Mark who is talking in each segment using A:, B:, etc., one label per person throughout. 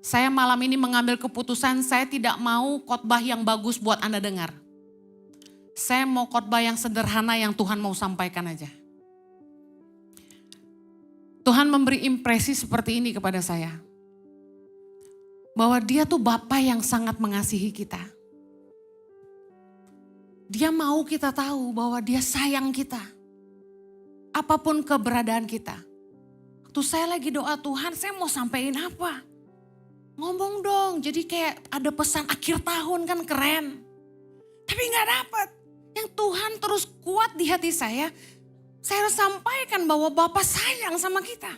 A: Saya malam ini mengambil keputusan saya tidak mau khotbah yang bagus buat Anda dengar. Saya mau khotbah yang sederhana yang Tuhan mau sampaikan aja. Tuhan memberi impresi seperti ini kepada saya. Bahwa dia tuh Bapa yang sangat mengasihi kita. Dia mau kita tahu bahwa dia sayang kita. Apapun keberadaan kita. Waktu saya lagi doa Tuhan, saya mau sampein apa? Ngomong dong, jadi kayak ada pesan akhir tahun kan keren. Tapi gak dapet. Yang Tuhan terus kuat di hati saya harus sampaikan bahwa Bapa sayang sama kita.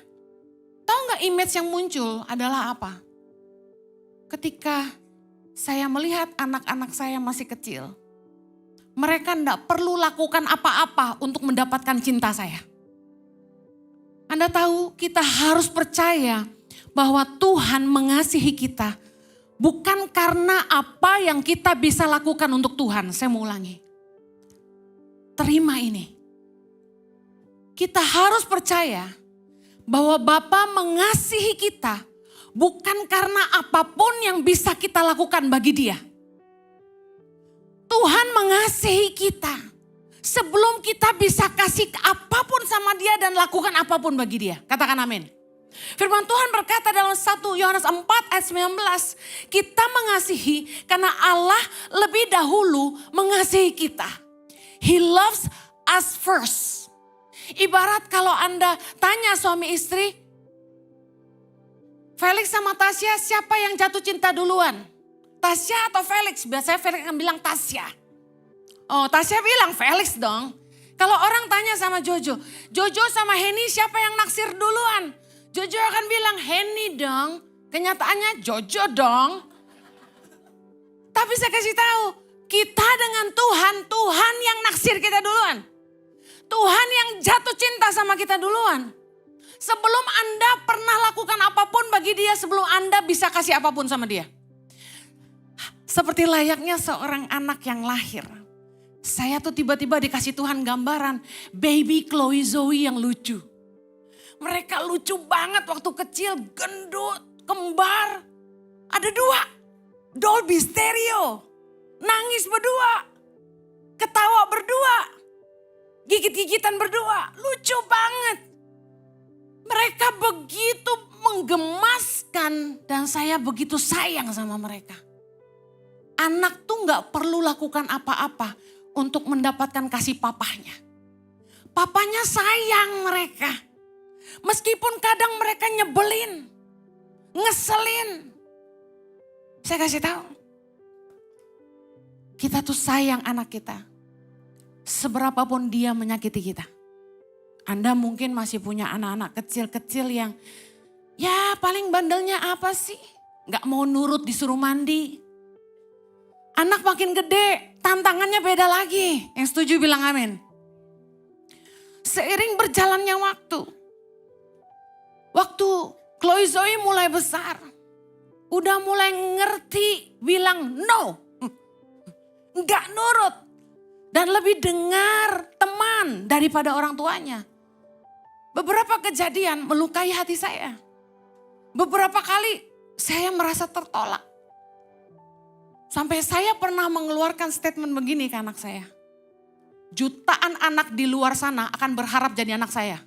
A: Tahu gak image yang muncul adalah apa? Ketika saya melihat anak-anak saya masih kecil. Mereka gak perlu lakukan apa-apa untuk mendapatkan cinta saya. Anda tahu kita harus percaya bahwa Tuhan mengasihi kita bukan karena apa yang kita bisa lakukan untuk Tuhan. Saya mau ulangi. Terima ini. Kita harus percaya bahwa Bapa mengasihi kita bukan karena apapun yang bisa kita lakukan bagi Dia. Tuhan mengasihi kita sebelum kita bisa kasih apapun sama Dia dan lakukan apapun bagi Dia. Katakan amin. Firman Tuhan berkata dalam 1 Yohanes 4 ayat 19. Kita mengasihi karena Allah lebih dahulu mengasihi kita. He loves us first. Ibarat kalau Anda tanya suami istri. Felix sama Tasya siapa yang jatuh cinta duluan? Tasya atau Felix? Biasanya Felix akan bilang Tasya. Oh Tasya bilang Felix dong. Kalau orang tanya sama Jojo. Jojo sama Henny siapa yang naksir duluan? Jojo akan bilang Henny dong. Kenyataannya Jojo dong. Tapi saya kasih tahu. Kita dengan Tuhan. Tuhan yang naksir kita duluan. Tuhan yang jatuh cinta sama kita duluan. Sebelum Anda pernah lakukan apapun bagi Dia. Sebelum Anda bisa kasih apapun sama Dia. Seperti layaknya seorang anak yang lahir. Saya tuh tiba-tiba dikasih Tuhan gambaran. Baby Chloe Zoe yang lucu. Mereka lucu banget waktu kecil, gendut, kembar. Ada 2, Dolby Stereo. Nangis berdua, ketawa berdua, gigit-gigitan berdua. Lucu banget. Mereka begitu menggemaskan dan saya begitu sayang sama mereka. Anak tuh gak perlu lakukan apa-apa untuk mendapatkan kasih papahnya. Papanya sayang mereka. Meskipun kadang mereka nyebelin, ngeselin. Saya kasih tahu. Kita tuh sayang anak kita. Seberapapun dia menyakiti kita. Anda mungkin masih punya anak-anak kecil-kecil yang ya paling bandelnya apa sih? Gak mau nurut disuruh mandi. Anak makin gede, tantangannya beda lagi. Yang setuju bilang amin. Seiring berjalannya waktu Chloe Zoe mulai besar. Udah mulai ngerti bilang no. Enggak nurut. Dan lebih dengar teman daripada orang tuanya. Beberapa kejadian melukai hati saya. Beberapa kali saya merasa tertolak. Sampai saya pernah mengeluarkan statement begini ke anak saya. Jutaan anak di luar sana akan berharap jadi anak saya.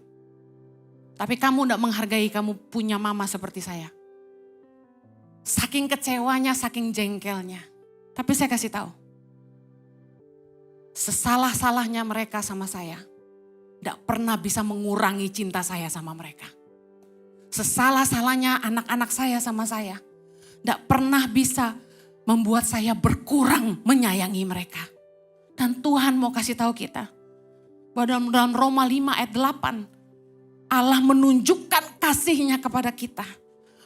A: Tapi kamu tidak menghargai kamu punya mama seperti saya. Saking kecewanya, saking jengkelnya. Tapi saya kasih tahu. Sesalah-salahnya mereka sama saya. Tidak pernah bisa mengurangi cinta saya sama mereka. Sesalah-salahnya anak-anak saya sama saya. Tidak pernah bisa membuat saya berkurang menyayangi mereka. Dan Tuhan mau kasih tahu kita. Bahwa dalam Roma 5 ayat 8. Allah menunjukkan kasih-Nya kepada kita.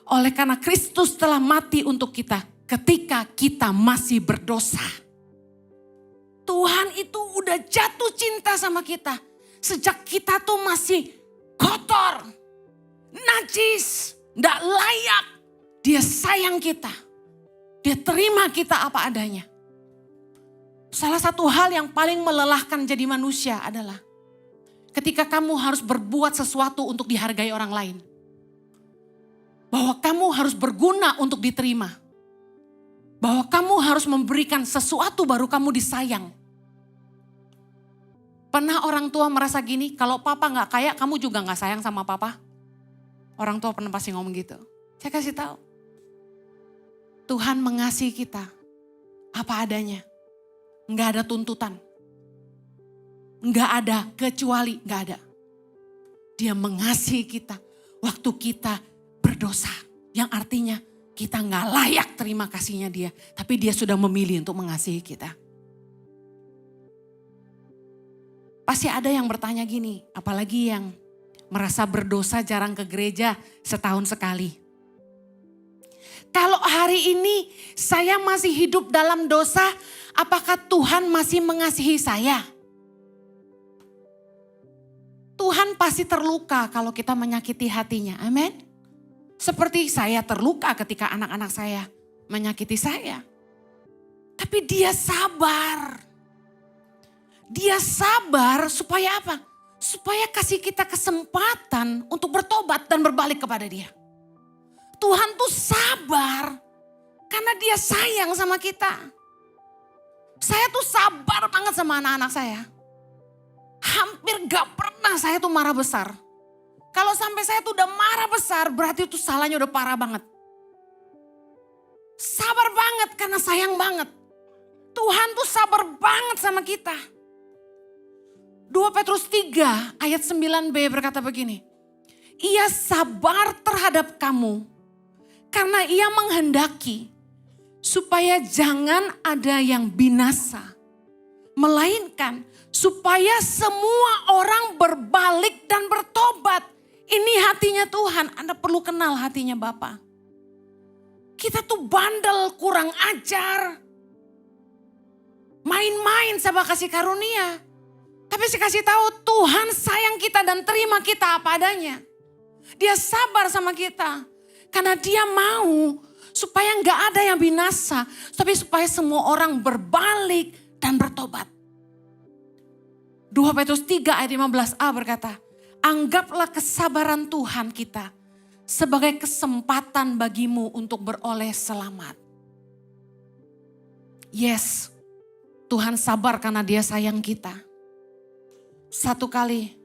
A: Oleh karena Kristus telah mati untuk kita ketika kita masih berdosa. Tuhan itu udah jatuh cinta sama kita. Sejak kita tuh masih kotor, najis, gak layak. Dia sayang kita. Dia terima kita apa adanya. Salah satu hal yang paling melelahkan jadi manusia adalah ketika kamu harus berbuat sesuatu untuk dihargai orang lain. Bahwa kamu harus berguna untuk diterima. Bahwa kamu harus memberikan sesuatu baru kamu disayang. Pernah orang tua merasa gini, kalau papa gak kaya kamu juga gak sayang sama papa? Orang tua pernah pasti ngomong gitu. Saya kasih tahu. Tuhan mengasihi kita apa adanya. Gak ada tuntutan. Gak ada kecuali, gak ada. Dia mengasihi kita waktu kita berdosa. Yang artinya kita gak layak terima kasihnya dia. Tapi dia sudah memilih untuk mengasihi kita. Pasti ada yang bertanya gini, apalagi yang merasa berdosa jarang ke gereja setahun sekali. Kalau hari ini saya masih hidup dalam dosa, apakah Tuhan masih mengasihi saya? Tuhan pasti terluka kalau kita menyakiti hatinya, amin. Seperti saya terluka ketika anak-anak saya menyakiti saya. Tapi dia sabar. Dia sabar supaya apa? Supaya kasih kita kesempatan untuk bertobat dan berbalik kepada dia. Tuhan tuh sabar karena dia sayang sama kita. Saya tuh sabar banget sama anak-anak saya. Hampir gak pernah saya tuh marah besar. Kalau sampai saya tuh udah marah besar berarti itu salahnya udah parah banget. Sabar banget karena sayang banget. Tuhan tuh sabar banget sama kita. 2 Petrus 3 ayat 9b berkata begini. Ia sabar terhadap kamu karena ia menghendaki supaya jangan ada yang binasa. Melainkan supaya semua orang berbalik dan bertobat. Ini hatinya Tuhan, Anda perlu kenal hatinya Bapa. Kita tuh bandel, kurang ajar. Main-main sama kasih karunia. Tapi saya kasih tahu Tuhan sayang kita dan terima kita apa adanya. Dia sabar sama kita. Karena dia mau supaya nggak ada yang binasa. Tapi supaya semua orang berbalik dan bertobat. 2 Petrus 3 ayat 15a berkata. Anggaplah kesabaran Tuhan kita sebagai kesempatan bagimu untuk beroleh selamat. Yes, Tuhan sabar karena dia sayang kita. Satu kali,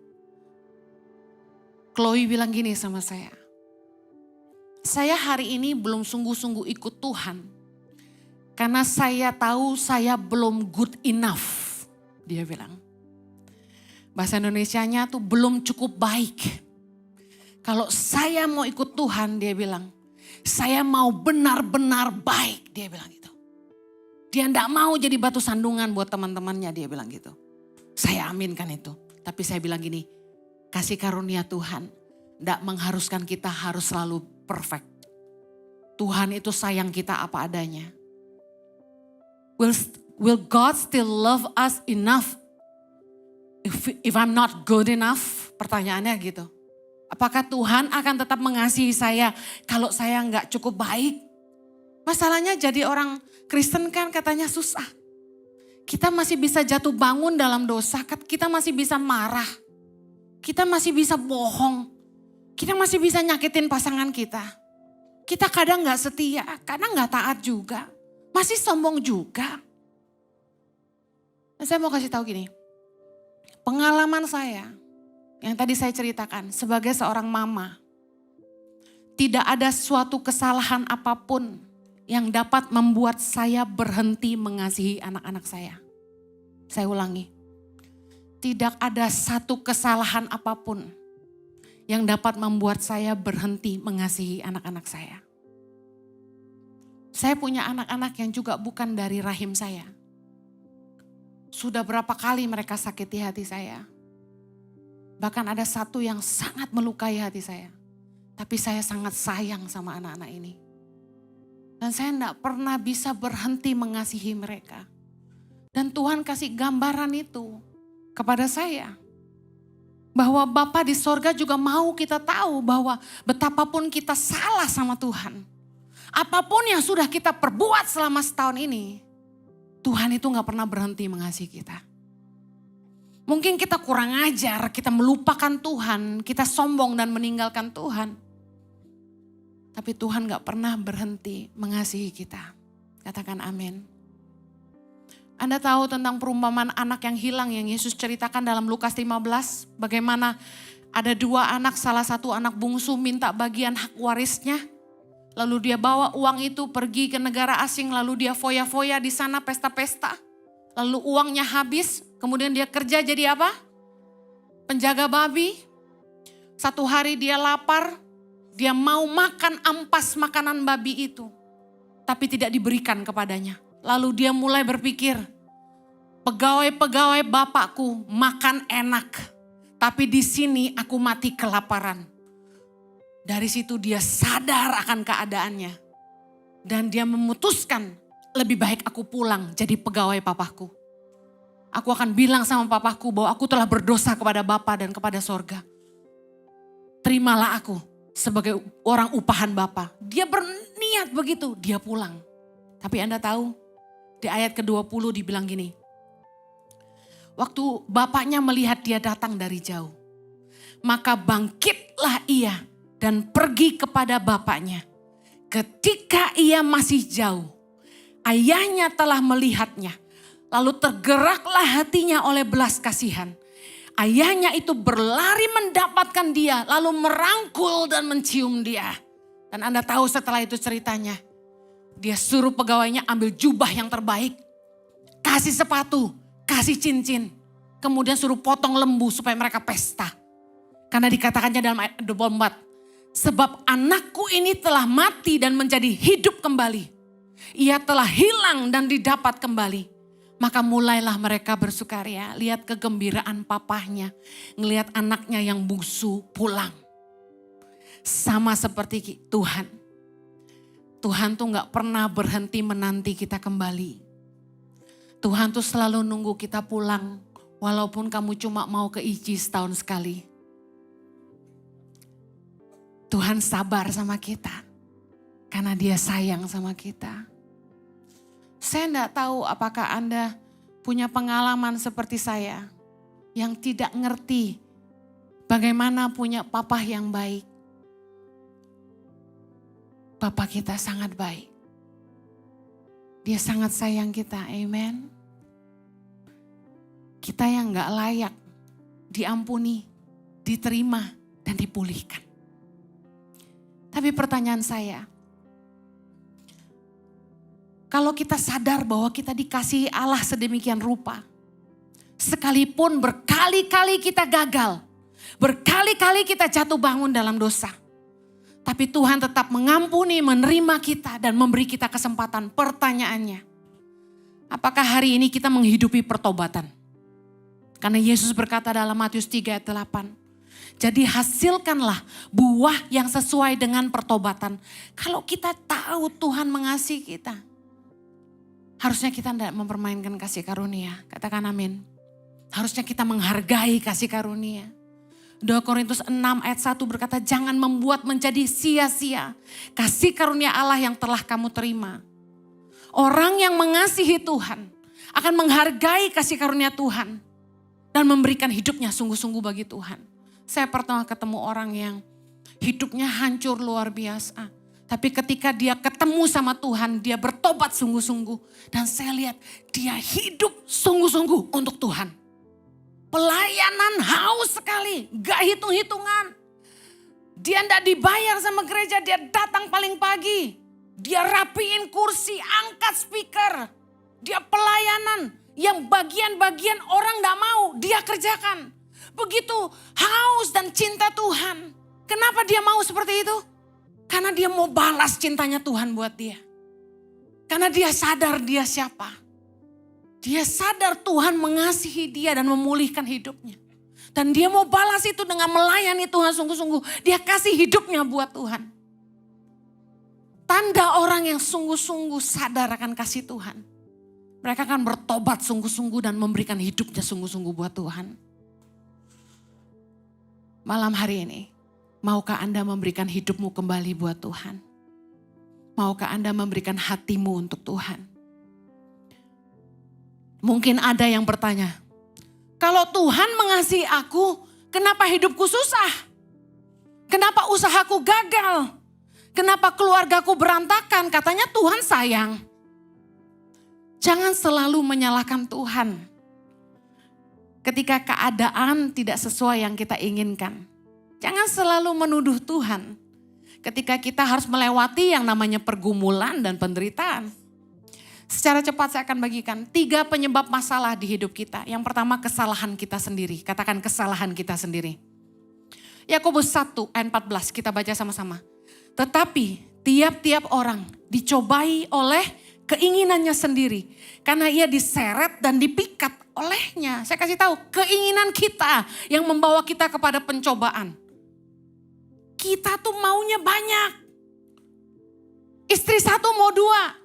A: Chloe bilang gini sama saya. Saya hari ini belum sungguh-sungguh ikut Tuhan. Karena saya tahu saya belum good enough. Dia bilang. Bahasa Indonesianya tuh belum cukup baik. Kalau saya mau ikut Tuhan, dia bilang. Saya mau benar-benar baik, dia bilang gitu. Dia enggak mau jadi batu sandungan buat teman-temannya, dia bilang gitu. Saya aminkan itu. Tapi saya bilang gini, kasih karunia Tuhan enggak mengharuskan kita harus selalu perfect. Tuhan itu sayang kita apa adanya. Will God still love us enough if I'm not good enough? Pertanyaannya gitu. Apakah Tuhan akan tetap mengasihi saya kalau saya enggak cukup baik? Masalahnya jadi orang Kristen kan katanya susah. Kita masih bisa jatuh bangun dalam dosa, kita masih bisa marah. Kita masih bisa bohong. Kita masih bisa nyakitin pasangan kita. Kita kadang gak setia, kadang gak taat juga. Masih sombong juga. Dan saya mau kasih tahu gini. Pengalaman saya, yang tadi saya ceritakan sebagai seorang mama. Tidak ada suatu kesalahan apapun yang dapat membuat saya berhenti mengasihi anak-anak saya. Saya ulangi. Tidak ada satu kesalahan apapun yang dapat membuat saya berhenti mengasihi anak-anak saya. Saya punya anak-anak yang juga bukan dari rahim saya. Sudah berapa kali mereka sakiti hati saya. Bahkan ada satu yang sangat melukai hati saya. Tapi saya sangat sayang sama anak-anak ini. Dan saya tidak pernah bisa berhenti mengasihi mereka. Dan Tuhan kasih gambaran itu kepada saya. Bahwa Bapa di sorga juga mau kita tahu bahwa betapapun kita salah sama Tuhan. Apapun yang sudah kita perbuat selama setahun ini. Tuhan itu gak pernah berhenti mengasihi kita. Mungkin kita kurang ajar, kita melupakan Tuhan, kita sombong dan meninggalkan Tuhan. Tapi Tuhan gak pernah berhenti mengasihi kita. Katakan amin. Anda tahu tentang perumpamaan anak yang hilang yang Yesus ceritakan dalam Lukas 15. Bagaimana ada dua anak, salah satu anak bungsu minta bagian hak warisnya. Lalu dia bawa uang itu pergi ke negara asing, lalu dia foya-foya di sana pesta-pesta. Lalu uangnya habis, kemudian dia kerja jadi apa? Penjaga babi. Satu hari dia lapar, dia mau makan ampas makanan babi itu. Tapi tidak diberikan kepadanya. Lalu dia mulai berpikir, pegawai-pegawai bapakku makan enak. Tapi di sini aku mati kelaparan. Dari situ dia sadar akan keadaannya. Dan dia memutuskan, lebih baik aku pulang jadi pegawai papaku. Aku akan bilang sama papaku bahwa aku telah berdosa kepada Bapa dan kepada sorga. Terimalah aku sebagai orang upahan Bapa. Dia berniat begitu, dia pulang. Tapi Anda tahu, di ayat ke-20 dibilang gini. Waktu bapaknya melihat dia datang dari jauh, maka bangkitlah ia dan pergi kepada bapaknya. Ketika ia masih jauh, ayahnya telah melihatnya. Lalu tergeraklah hatinya oleh belas kasihan. Ayahnya itu berlari mendapatkan dia, lalu merangkul dan mencium dia. Dan Anda tahu setelah itu ceritanya, dia suruh pegawainya ambil jubah yang terbaik, kasih sepatu, kasih cincin, kemudian suruh potong lembu supaya mereka pesta. Karena dikatakannya dalam ayat 24, sebab anakku ini telah mati dan menjadi hidup kembali. Ia telah hilang dan didapat kembali. Maka mulailah mereka bersukaria, lihat kegembiraan papahnya, ngelihat anaknya yang bungsu pulang. Sama seperti Tuhan. Tuhan tuh gak pernah berhenti menanti kita kembali. Tuhan tuh selalu nunggu kita pulang, walaupun kamu cuma mau ke IJI setahun sekali. Tuhan sabar sama kita, karena dia sayang sama kita. Saya enggak tahu apakah Anda punya pengalaman seperti saya yang tidak ngerti bagaimana punya papa yang baik. Papa kita sangat baik. Dia sangat sayang kita, amen. Kita yang enggak layak diampuni, diterima, dan dipulihkan. Tapi pertanyaan saya, kalau kita sadar bahwa kita dikasihi Allah sedemikian rupa, sekalipun berkali-kali kita gagal, berkali-kali kita jatuh bangun dalam dosa, tapi Tuhan tetap mengampuni, menerima kita dan memberi kita kesempatan. Pertanyaannya, apakah hari ini kita menghidupi pertobatan? Karena Yesus berkata dalam Matius 3 ayat 8, jadi hasilkanlah buah yang sesuai dengan pertobatan. Kalau kita tahu Tuhan mengasihi kita, harusnya kita tidak mempermainkan kasih karunia. Katakan amin. Harusnya kita menghargai kasih karunia. 2 Korintus 6 ayat 1 berkata, jangan membuat menjadi sia-sia kasih karunia Allah yang telah kamu terima. Orang yang mengasihi Tuhan akan menghargai kasih karunia Tuhan dan memberikan hidupnya sungguh-sungguh bagi Tuhan. Saya pernah ketemu orang yang hidupnya hancur luar biasa. Tapi ketika dia ketemu sama Tuhan, dia bertobat sungguh-sungguh. Dan saya lihat dia hidup sungguh-sungguh untuk Tuhan. Pelayanan haus sekali, gak hitung-hitungan. Dia gak dibayar sama gereja, dia datang paling pagi. Dia rapiin kursi, angkat speaker. Dia pelayanan yang bagian-bagian orang gak mau, dia kerjakan. Begitu haus dan cinta Tuhan. Kenapa dia mau seperti itu? Karena dia mau balas cintanya Tuhan buat dia. Karena dia sadar dia siapa. Dia sadar Tuhan mengasihi dia dan memulihkan hidupnya. Dan dia mau balas itu dengan melayani Tuhan sungguh-sungguh. Dia kasih hidupnya buat Tuhan. Tanda orang yang sungguh-sungguh sadar akan kasih Tuhan. Mereka akan bertobat sungguh-sungguh dan memberikan hidupnya sungguh-sungguh buat Tuhan. Malam hari ini, maukah Anda memberikan hidupmu kembali buat Tuhan? Maukah Anda memberikan hatimu untuk Tuhan? Mungkin ada yang bertanya, kalau Tuhan mengasihi aku, kenapa hidupku susah? Kenapa usahaku gagal? Kenapa keluargaku berantakan? Katanya Tuhan sayang. Jangan selalu menyalahkan Tuhan ketika keadaan tidak sesuai yang kita inginkan. Jangan selalu menuduh Tuhan ketika kita harus melewati yang namanya pergumulan dan penderitaan. Secara cepat saya akan bagikan 3 penyebab masalah di hidup kita. Yang pertama, kesalahan kita sendiri. Katakan kesalahan kita sendiri. Yakobus 1 ayat 14 kita baca sama-sama. Tetapi tiap-tiap orang dicobai oleh keinginannya sendiri. Karena ia diseret dan dipikat olehnya. Saya kasih tahu, keinginan kita yang membawa kita kepada pencobaan. Kita tuh maunya banyak. Istri 1 mau 2.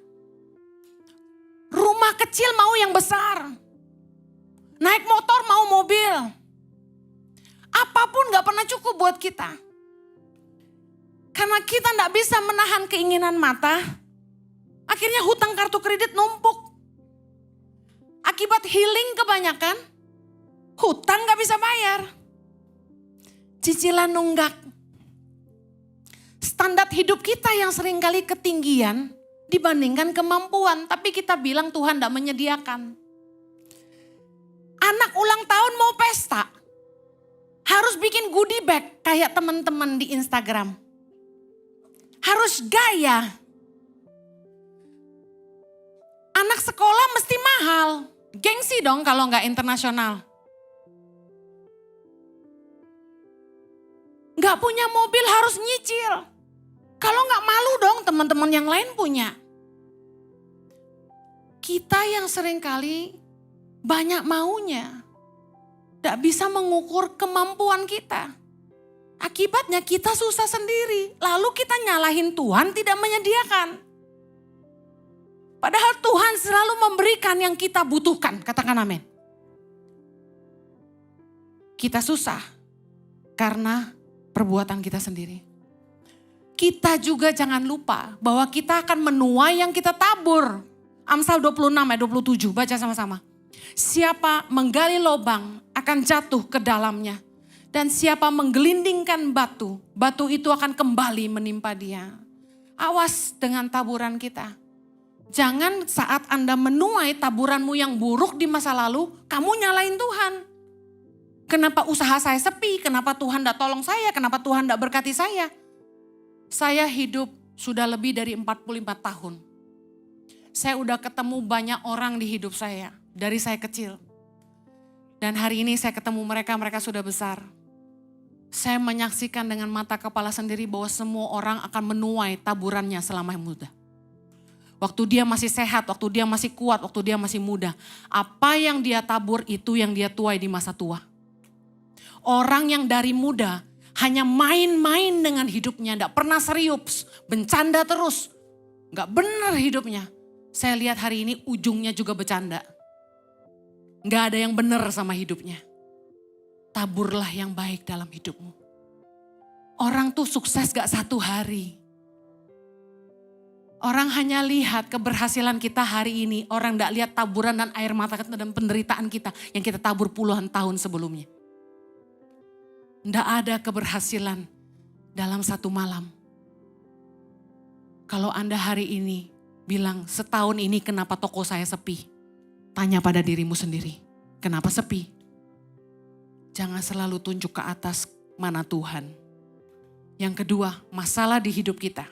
A: Rumah kecil mau yang besar. Naik motor mau mobil. Apapun gak pernah cukup buat kita. Karena kita gak bisa menahan keinginan mata. Akhirnya hutang kartu kredit numpuk. Akibat healing kebanyakan. Hutang gak bisa bayar. Cicilan nunggak. Standar hidup kita yang seringkali ketinggian dibandingkan kemampuan, tapi kita bilang Tuhan tidak menyediakan. Anak ulang tahun mau pesta, harus bikin goodie bag kayak teman-teman di Instagram. Harus gaya. Anak sekolah mesti mahal, gengsi dong kalau nggak internasional. Nggak punya mobil harus nyicil. Kalau nggak malu dong teman-teman yang lain punya. Kita yang seringkali banyak maunya. Tidak bisa mengukur kemampuan kita. Akibatnya kita susah sendiri. Lalu kita nyalahin Tuhan tidak menyediakan. Padahal Tuhan selalu memberikan yang kita butuhkan. Katakan amin. Kita susah karena perbuatan kita sendiri. Kita juga jangan lupa bahwa kita akan menuai yang kita tabur. Amsal 26 ayat 27, baca sama-sama. Siapa menggali lubang akan jatuh ke dalamnya. Dan siapa menggelindingkan batu, batu itu akan kembali menimpa dia. Awas dengan taburan kita. Jangan saat Anda menuai taburanmu yang buruk di masa lalu, kamu nyalain Tuhan. Kenapa usaha saya sepi, kenapa Tuhan tidak tolong saya, kenapa Tuhan tidak berkati saya. Saya hidup sudah lebih dari 45 tahun. Saya udah ketemu banyak orang di hidup saya dari saya kecil. Dan hari ini saya ketemu mereka, mereka sudah besar. Saya menyaksikan dengan mata kepala sendiri bahwa semua orang akan menuai taburannya selama muda. Waktu dia masih sehat, waktu dia masih kuat, waktu dia masih muda. Apa yang dia tabur itu yang dia tuai di masa tua. Orang yang dari muda hanya main-main dengan hidupnya, tidak pernah serius, bercanda terus. Gak benar hidupnya. Saya lihat hari ini ujungnya juga bercanda. Gak ada yang benar sama hidupnya. Taburlah yang baik dalam hidupmu. Orang tuh sukses gak satu hari. Orang hanya lihat keberhasilan kita hari ini. Orang gak lihat taburan dan air mata dan penderitaan kita yang kita tabur puluhan tahun sebelumnya. Tidak ada keberhasilan dalam satu malam. Kalau Anda hari ini bilang setahun ini kenapa toko saya sepi? Tanya pada dirimu sendiri, kenapa sepi? Jangan selalu tunjuk ke atas mana Tuhan. Yang kedua, masalah di hidup kita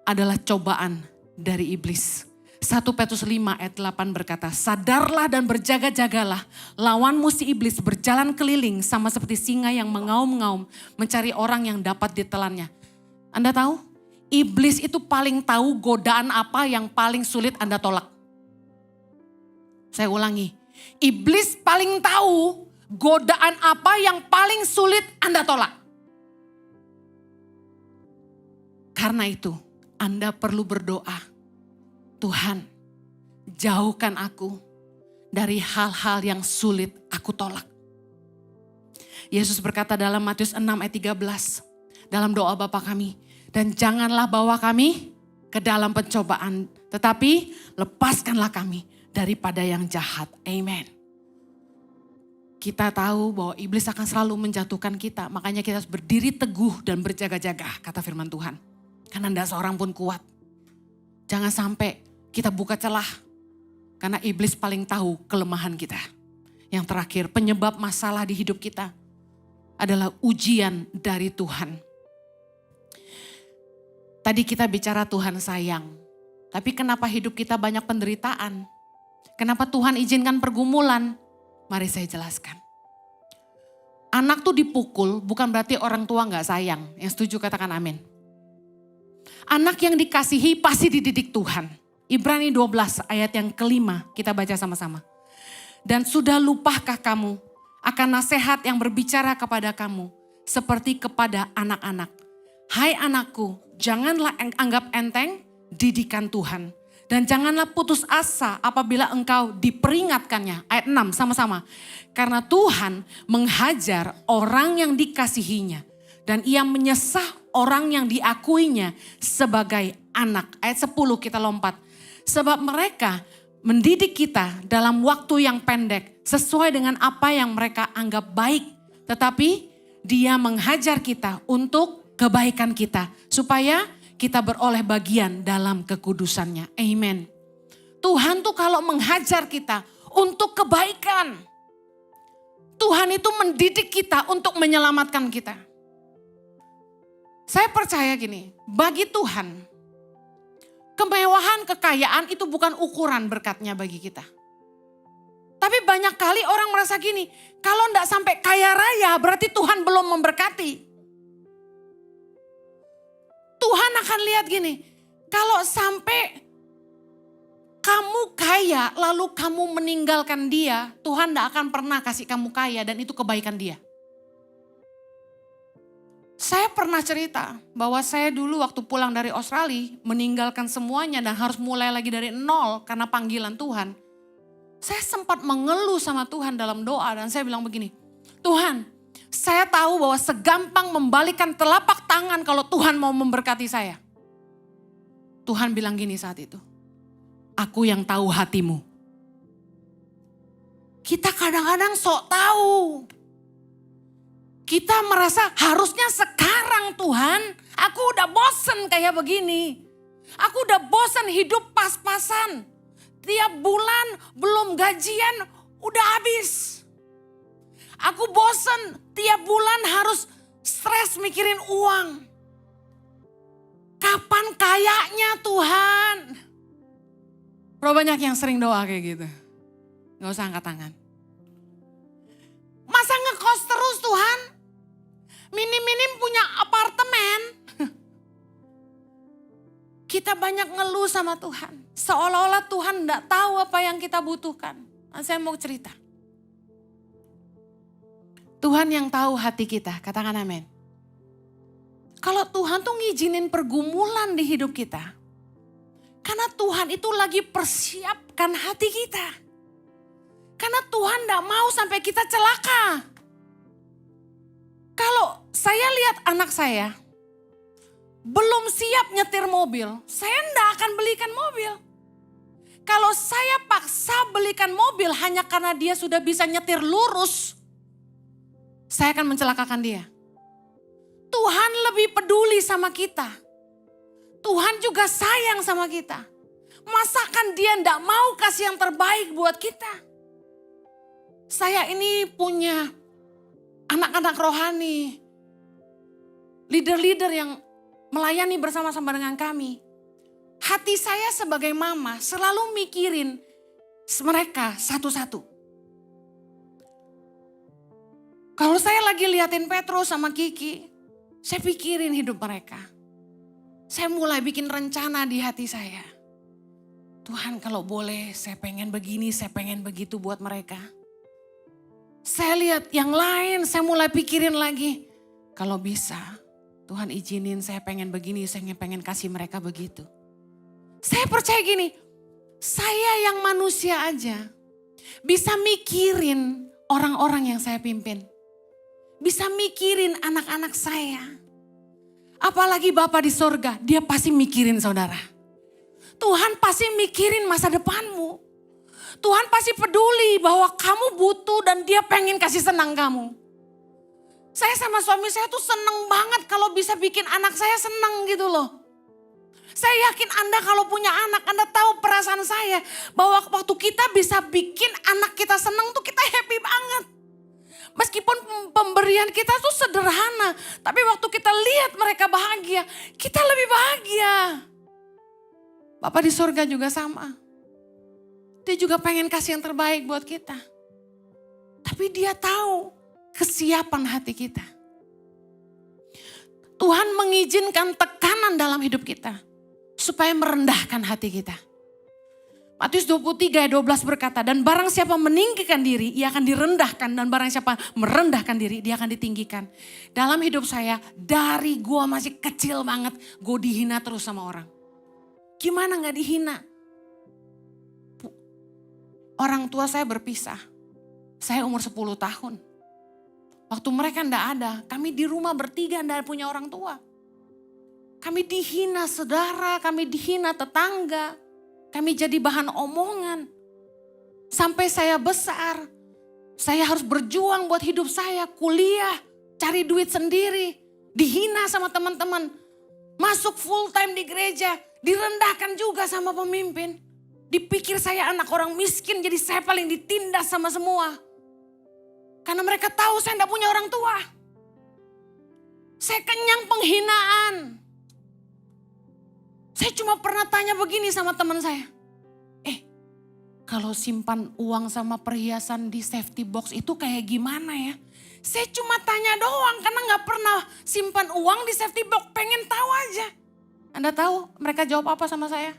A: adalah cobaan dari iblis. 1 Petrus 5 ayat 8 berkata, sadarlah dan berjaga-jagalah, lawanmu si iblis berjalan keliling sama seperti singa yang mengaum-ngaum mencari orang yang dapat ditelannya. Anda tahu? Iblis itu paling tahu godaan apa yang paling sulit Anda tolak. Saya ulangi, iblis paling tahu godaan apa yang paling sulit Anda tolak. Karena itu Anda perlu berdoa. Tuhan, jauhkan aku dari hal-hal yang sulit aku tolak. Yesus berkata dalam Matius 6 ayat 13, dalam doa Bapa kami, dan janganlah bawa kami ke dalam pencobaan, tetapi lepaskanlah kami daripada yang jahat. Amen. Kita tahu bahwa iblis akan selalu menjatuhkan kita, makanya kita harus berdiri teguh dan berjaga-jaga, kata firman Tuhan. Karena tidak seorang pun kuat. Jangan sampai kita buka celah. Karena iblis paling tahu kelemahan kita. Yang terakhir, penyebab masalah di hidup kita adalah ujian dari Tuhan. Tadi kita bicara Tuhan sayang. Tapi kenapa hidup kita banyak penderitaan? Kenapa Tuhan izinkan pergumulan? Mari saya jelaskan. Anak tuh dipukul bukan berarti orang tua gak sayang. Yang setuju katakan amin. Anak yang dikasihi pasti dididik Tuhan. Ibrani 12 ayat yang kelima kita baca sama-sama. Dan sudah lupakah kamu akan nasihat yang berbicara kepada kamu seperti kepada anak-anak. Hai anakku, janganlah anggap enteng didikan Tuhan. Dan janganlah putus asa apabila engkau diperingatkannya. Ayat 6 sama-sama. Karena Tuhan menghajar orang yang dikasihinya. Dan ia menyesah orang yang diakuinya sebagai anak. Ayat 10 kita lompat. Sebab mereka mendidik kita dalam waktu yang pendek. Sesuai dengan apa yang mereka anggap baik. Tetapi dia menghajar kita untuk kebaikan kita. Supaya kita beroleh bagian dalam kekudusannya. Amen. Tuhan tuh kalau menghajar kita untuk kebaikan. Tuhan itu mendidik kita untuk menyelamatkan kita. Saya percaya gini, bagi Tuhan, kemewahan, kekayaan itu bukan ukuran berkatnya bagi kita. Tapi banyak kali orang merasa gini, kalau enggak sampai kaya raya berarti Tuhan belum memberkati. Tuhan akan lihat gini, kalau sampai kamu kaya lalu kamu meninggalkan dia, Tuhan enggak akan pernah kasih kamu kaya dan itu kebaikan dia. Saya pernah cerita bahwa saya dulu waktu pulang dari Australia meninggalkan semuanya dan harus mulai lagi dari nol karena panggilan Tuhan. Saya sempat mengeluh sama Tuhan dalam doa dan saya bilang begini, Tuhan, saya tahu bahwa segampang membalikan telapak tangan kalau Tuhan mau memberkati saya. Tuhan bilang gini saat itu, aku yang tahu hatimu. Kita kadang-kadang sok tahu. Kita merasa harusnya sekarang Tuhan, aku udah bosen kayak begini. Aku udah bosen hidup pas-pasan. Tiap bulan belum gajian udah habis. Aku bosen tiap bulan harus stres mikirin uang. Kapan kayaknya Tuhan? Berapa banyak yang sering doa kayak gitu? Gak usah angkat tangan. Masa ngekos terus Tuhan? Minim-minim punya apartemen. Kita banyak ngeluh sama Tuhan. Seolah-olah Tuhan gak tahu apa yang kita butuhkan. Nah, saya mau cerita. Tuhan yang tahu hati kita, katakan amin. Kalau Tuhan tuh ngizinin pergumulan di hidup kita. Karena Tuhan itu lagi persiapkan hati kita. Karena Tuhan gak mau sampai kita celaka. Kalau saya lihat anak saya belum siap nyetir mobil, saya enggak akan belikan mobil. Kalau saya paksa belikan mobil hanya karena dia sudah bisa nyetir lurus, saya akan mencelakakan dia. Tuhan lebih peduli sama kita. Tuhan juga sayang sama kita. Masakan dia enggak mau kasih yang terbaik buat kita? Saya ini punya anak-anak rohani, leader-leader yang melayani bersama-sama dengan kami. Hati saya sebagai mama selalu mikirin mereka satu-satu. Kalau saya lagi liatin Petrus sama Kiki, saya pikirin hidup mereka. Saya mulai bikin rencana di hati saya. Tuhan kalau boleh saya pengen begini, saya pengen begitu buat mereka. Saya lihat yang lain, saya mulai pikirin lagi. Kalau bisa, Tuhan izinin saya pengen begini, saya pengen kasih mereka begitu. Saya percaya gini, saya yang manusia aja bisa mikirin orang-orang yang saya pimpin. Bisa mikirin anak-anak saya. Apalagi Bapa di sorga, dia pasti mikirin saudara. Tuhan pasti mikirin masa depanmu. Tuhan pasti peduli bahwa kamu butuh dan dia pengen kasih senang kamu. Saya sama suami saya tuh seneng banget kalau bisa bikin anak saya seneng gitu loh. Saya yakin Anda kalau punya anak, Anda tahu perasaan saya. Bahwa waktu kita bisa bikin anak kita senang tuh kita happy banget. Meskipun pemberian kita tuh sederhana. Tapi waktu kita lihat mereka bahagia, kita lebih bahagia. Bapak di surga juga sama. Dia juga pengen kasih yang terbaik buat kita. Tapi dia tahu kesiapan hati kita. Tuhan mengizinkan tekanan dalam hidup kita. Supaya merendahkan hati kita. Matius 23 ayat 12 berkata, dan barang siapa meninggikan diri, ia akan direndahkan. Dan barang siapa merendahkan diri, dia akan ditinggikan. Dalam hidup saya, dari gua masih kecil banget, gua dihina terus sama orang. Gimana gak dihina? Orang tua saya berpisah. Saya umur 10 tahun. Waktu mereka ndak ada, kami di rumah bertiga ndak punya orang tua. Kami dihina saudara, kami dihina tetangga. Kami jadi bahan omongan. Sampai saya besar, saya harus berjuang buat hidup saya, kuliah, cari duit sendiri. Dihina sama teman-teman. Masuk full time di gereja, direndahkan juga sama pemimpin. Dipikir saya anak orang miskin, jadi saya paling ditindas sama semua. Karena mereka tahu saya enggak punya orang tua. Saya kenyang penghinaan. Saya cuma pernah tanya begini sama teman saya. Kalau simpan uang sama perhiasan di safety box itu kayak gimana ya? Saya cuma tanya doang karena gak pernah simpan uang di safety box. Pengen tahu aja. Anda tahu mereka jawab apa sama saya?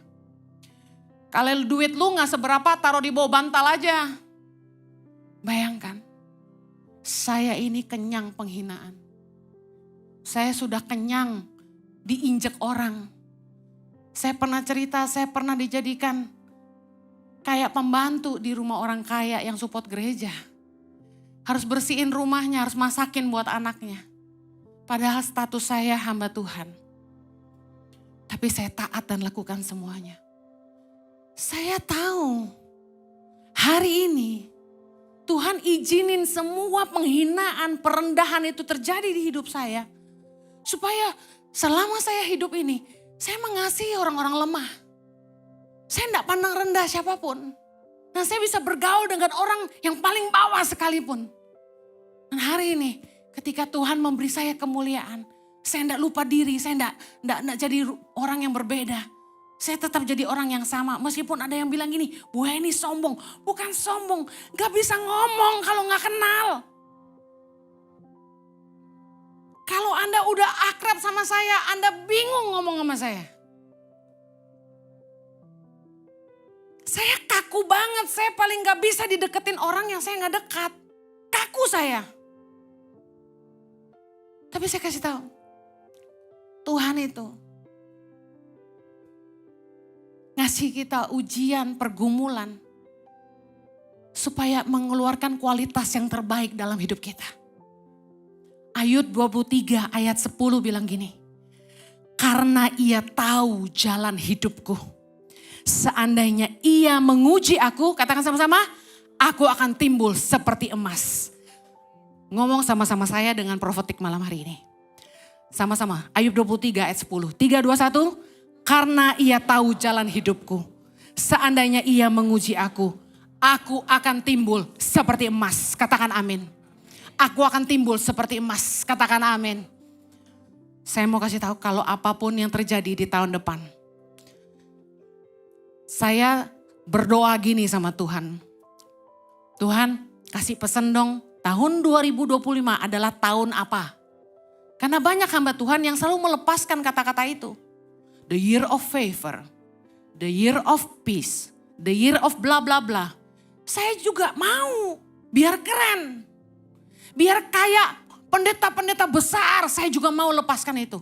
A: Kalau duit lu gak seberapa taruh di bawah bantal aja. Bayangkan. Saya ini kenyang penghinaan. Saya sudah kenyang diinjek orang. Saya pernah cerita, saya pernah dijadikan kayak pembantu di rumah orang kaya yang support gereja. Harus bersihin rumahnya, harus masakin buat anaknya. Padahal status saya hamba Tuhan. Tapi saya taat dan lakukan semuanya. Saya tahu hari ini Tuhan izinin semua penghinaan, perendahan itu terjadi di hidup saya. Supaya selama saya hidup ini, saya mengasihi orang-orang lemah. Saya tidak pandang rendah siapapun. Dan saya bisa bergaul dengan orang yang paling bawah sekalipun. Dan hari ini ketika Tuhan memberi saya kemuliaan. Saya tidak lupa diri, saya tidak jadi orang yang berbeda. Saya tetap jadi orang yang sama. Meskipun ada yang bilang gini, Bu Heni sombong. Bukan sombong, gak bisa ngomong kalau gak kenal. Kalau Anda udah akrab sama saya, Anda bingung ngomong sama saya. Saya kaku banget, saya paling gak bisa dideketin orang yang saya gak dekat. Kaku saya. Tapi saya kasih tahu, Tuhan itu ngasih kita ujian, pergumulan. Supaya mengeluarkan kualitas yang terbaik dalam hidup kita. Ayub 23 ayat 10 bilang gini. Karena ia tahu jalan hidupku. Seandainya ia menguji aku, katakan sama-sama, aku akan timbul seperti emas. Ngomong sama-sama saya dengan profetik malam hari ini. Sama-sama, Ayub 23 ayat 10. 3, 2, 1. Karena ia tahu jalan hidupku. Seandainya ia menguji aku akan timbul seperti emas. Katakan amin. Aku akan timbul seperti emas. Katakan amin. Saya mau kasih tahu kalau apapun yang terjadi di tahun depan. Saya berdoa gini sama Tuhan. Tuhan kasih pesan dong, tahun 2025 adalah tahun apa? Karena banyak hamba Tuhan yang selalu melepaskan kata-kata itu. The year of favor, the year of peace, the year of bla bla bla. Saya juga mau, biar keren. Biar kayak pendeta-pendeta besar, saya juga mau lepaskan itu.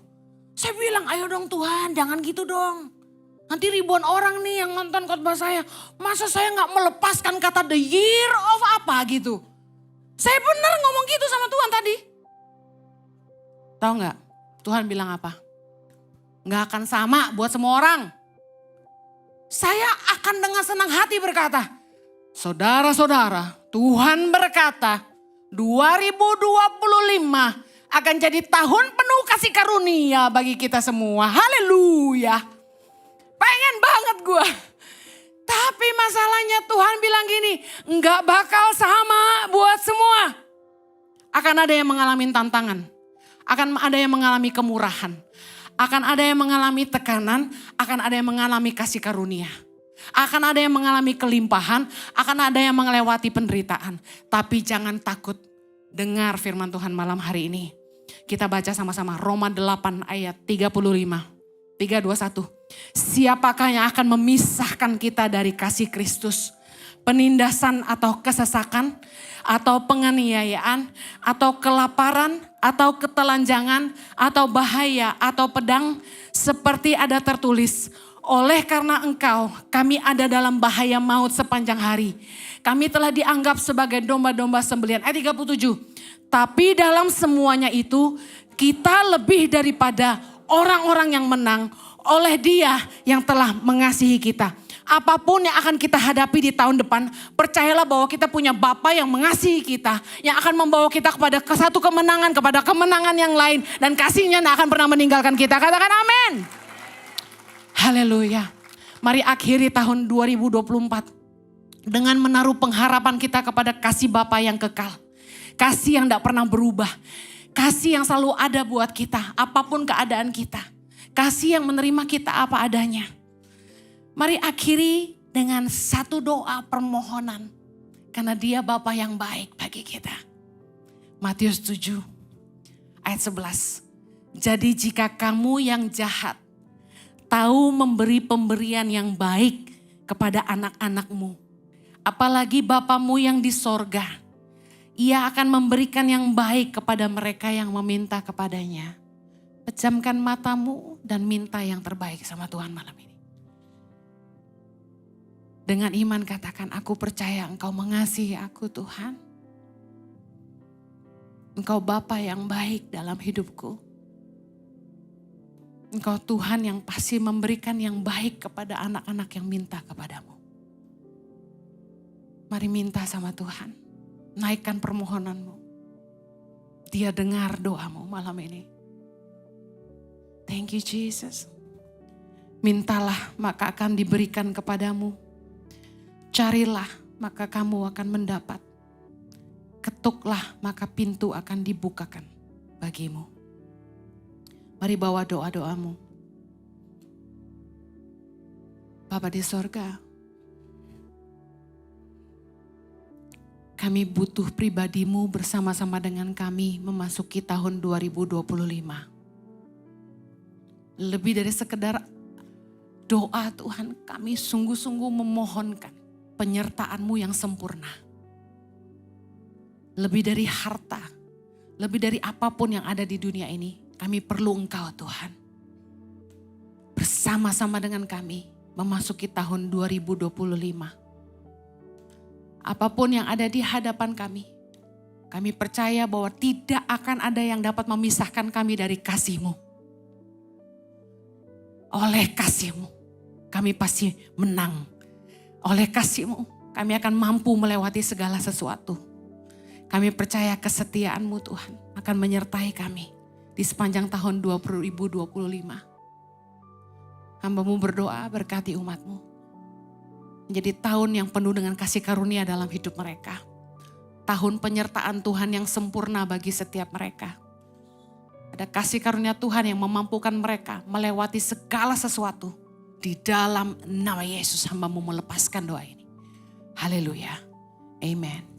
A: Saya bilang, ayo dong Tuhan, jangan gitu dong. Nanti ribuan orang nih yang nonton khotbah saya. Masa saya gak melepaskan kata the year of apa gitu. Saya benar ngomong gitu sama Tuhan tadi. Tahu gak Tuhan bilang apa? Gak akan sama buat semua orang. Saya akan dengan senang hati berkata, saudara-saudara, Tuhan berkata, 2025 akan jadi tahun penuh kasih karunia bagi kita semua. Haleluya. pengen banget gue. Tapi masalahnya Tuhan bilang gini, enggak bakal sama buat semua. Akan ada yang mengalami tantangan, akan ada yang mengalami kemurahan, akan ada yang mengalami tekanan, akan ada yang mengalami kasih karunia. Akan ada yang mengalami kelimpahan, akan ada yang melewati penderitaan. Tapi jangan takut, dengar firman Tuhan malam hari ini. Kita baca sama-sama Roma 8 ayat 35. 3:21. Siapakah yang akan memisahkan kita dari kasih Kristus? Penindasan atau kesesakan, atau penganiayaan, atau kelaparan, atau ketelanjangan, atau bahaya, atau pedang, seperti ada tertulis, oleh karena engkau kami ada dalam bahaya maut sepanjang hari. Kami telah dianggap sebagai domba-domba sembelihan. Ayat 37. Tapi dalam semuanya itu kita lebih daripada orang-orang yang menang oleh Dia yang telah mengasihi kita. Apapun yang akan kita hadapi di tahun depan, percayalah bahwa kita punya Bapa yang mengasihi kita, yang akan membawa kita kepada satu kemenangan, kepada kemenangan yang lain, dan kasih-Nya tidak akan pernah meninggalkan kita. Katakan amin. Haleluya. Mari akhiri tahun 2024 dengan menaruh pengharapan kita kepada kasih Bapa yang kekal. Kasih yang tidak pernah berubah. Kasih yang selalu ada buat kita, apapun keadaan kita. Kasih yang menerima kita apa adanya. Mari akhiri dengan satu doa permohonan. Karena Dia Bapa yang baik bagi kita. Matius 7 ayat 11. Jadi jika kamu yang jahat tahu memberi pemberian yang baik kepada anak-anakmu, apalagi Bapamu yang di sorga, Ia akan memberikan yang baik kepada mereka yang meminta kepadanya. Pejamkan matamu dan minta yang terbaik sama Tuhan malam ini. Dengan iman katakan, aku percaya Engkau mengasihi aku Tuhan. Engkau Bapa yang baik dalam hidupku. Engkau Tuhan yang pasti memberikan yang baik kepada anak-anak yang minta kepadamu. Mari minta sama Tuhan. Naikkan permohonanmu. Dia dengar doamu malam ini. Thank you Jesus. Mintalah maka akan diberikan kepadamu. Carilah maka kamu akan mendapat. Ketuklah maka pintu akan dibukakan bagimu. Mari bawa doa-doamu. Bapa di sorga, kami butuh pribadi-Mu bersama-sama dengan kami memasuki tahun 2025. Lebih dari sekedar doa Tuhan, kami sungguh-sungguh memohonkan penyertaan-Mu yang sempurna. Lebih dari harta, lebih dari apapun yang ada di dunia ini, kami perlu Engkau Tuhan. Bersama-sama dengan kami memasuki tahun 2025. Apapun yang ada di hadapan kami percaya bahwa tidak akan ada yang dapat memisahkan kami dari kasih-Mu. Oleh kasih-Mu, kami pasti menang. Oleh kasih-Mu, kami akan mampu melewati segala sesuatu. Kami percaya kesetiaan-Mu Tuhan akan menyertai kami di sepanjang tahun 2025. Hamba-Mu berdoa berkati umat-Mu. Menjadi tahun yang penuh dengan kasih karunia dalam hidup mereka. Tahun penyertaan Tuhan yang sempurna bagi setiap mereka. Ada kasih karunia Tuhan yang memampukan mereka melewati segala sesuatu. Di dalam nama Yesus hamba-Mu melepaskan doa ini. Haleluya. Amen.